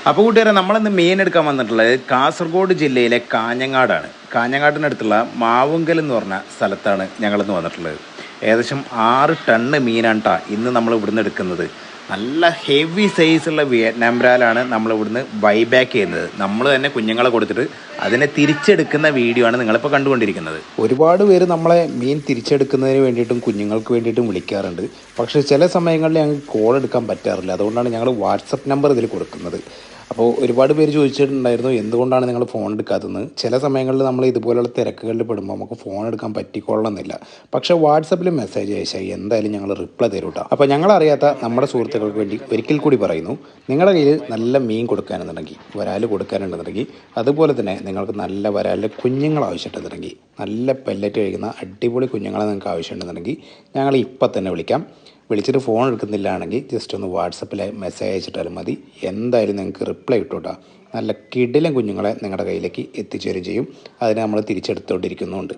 അപ്പോൾ കൂട്ടുകാരെ, നമ്മളിന്ന് മീൻ എടുക്കാൻ വന്നിട്ടുള്ളത് കാസർഗോഡ് ജില്ലയിലെ കാഞ്ഞങ്ങാടാണ്. കാഞ്ഞങ്ങാടിനടുത്തുള്ള മാവുങ്കൽ എന്ന് പറഞ്ഞ സ്ഥലത്താണ് ഞങ്ങളിന്ന് വന്നിട്ടുള്ളത്. ഏകദേശം 6 ടണ്ണ് മീനാണ് കേട്ടോ ഇന്ന് നമ്മൾ ഇവിടുന്ന് എടുക്കുന്നത്. നല്ല ഹെവി സൈസുള്ള വിയറ്റ്നാം ബ്രാലാണ് നമ്മൾ ഇവിടുന്ന് ബൈബാക്ക് ചെയ്യുന്നത്. നമ്മൾ തന്നെ കുഞ്ഞുങ്ങളെ കൊടുത്തിട്ട് അതിനെ തിരിച്ചെടുക്കുന്ന വീഡിയോ ആണ് നിങ്ങളിപ്പോൾ കണ്ടുകൊണ്ടിരിക്കുന്നത്. ഒരുപാട് പേര് നമ്മളെ മീൻ തിരിച്ചെടുക്കുന്നതിന് വേണ്ടിയിട്ടും കുഞ്ഞുങ്ങൾക്ക് വേണ്ടിയിട്ടും വിളിക്കാറുണ്ട്. പക്ഷേ ചില സമയങ്ങളിൽ ഞങ്ങൾക്ക് കോൾ എടുക്കാൻ പറ്റാറില്ല. അതുകൊണ്ടാണ് ഞങ്ങൾ വാട്സപ്പ് നമ്പർ ഇതിൽ കൊടുക്കുന്നത്. അപ്പോൾ ഒരുപാട് പേര് ചോദിച്ചിട്ടുണ്ടായിരുന്നു എന്തുകൊണ്ടാണ് നിങ്ങൾ ഫോൺ എടുക്കാത്തതെന്ന്. ചില സമയങ്ങളിൽ നമ്മൾ ഇതുപോലുള്ള തിരക്കുകളിൽ പെടുമ്പോൾ നമുക്ക് ഫോൺ എടുക്കാൻ പറ്റിക്കൊള്ളണമെന്നില്ല. പക്ഷേ വാട്സപ്പിൽ മെസ്സേജ് അയച്ചാൽ എന്തായാലും ഞങ്ങൾ റിപ്ലൈ തരും കേട്ടോ. അപ്പോൾ ഞങ്ങളറിയാത്ത നമ്മുടെ സുഹൃത്തുക്കൾക്ക് വേണ്ടി ഒരിക്കൽ കൂടി പറയുന്നു, നിങ്ങളുടെ കയ്യിൽ നല്ല മീൻ കൊടുക്കാനെന്നുണ്ടെങ്കിൽ, വരാൽ കൊടുക്കാനുണ്ടെന്നുണ്ടെങ്കിൽ, അതുപോലെ തന്നെ നിങ്ങൾക്ക് നല്ല വരാലിൻ്റെ കുഞ്ഞുങ്ങൾ ആവശ്യമുണ്ടെന്നുണ്ടെങ്കിൽ, നല്ല പെല്ലറ്റ് കഴിക്കുന്ന അടിപൊളി കുഞ്ഞുങ്ങളെ നിങ്ങൾക്ക് ആവശ്യമുണ്ടെന്നുണ്ടെങ്കിൽ ഞങ്ങൾ ഇപ്പം തന്നെ വിളിച്ചിട്ട് ഫോൺ എടുക്കുന്നില്ലാണെങ്കിൽ ജസ്റ്റ് ഒന്ന് വാട്സപ്പിൽ മെസ്സേജ് അയച്ചിട്ടാലും മതി. എന്തായാലും നിങ്ങൾക്ക് റിപ്ലൈ കിട്ടൂട്ടോ. നല്ല കിടിലൻ കുഞ്ഞുങ്ങളെ നിങ്ങളുടെ കയ്യിലേക്ക് എത്തിച്ചേരും ചെയ്യും. അതിനെ നമ്മൾ തിരിച്ചെടുത്തുകൊണ്ടിരിക്കുന്നുണ്ട്.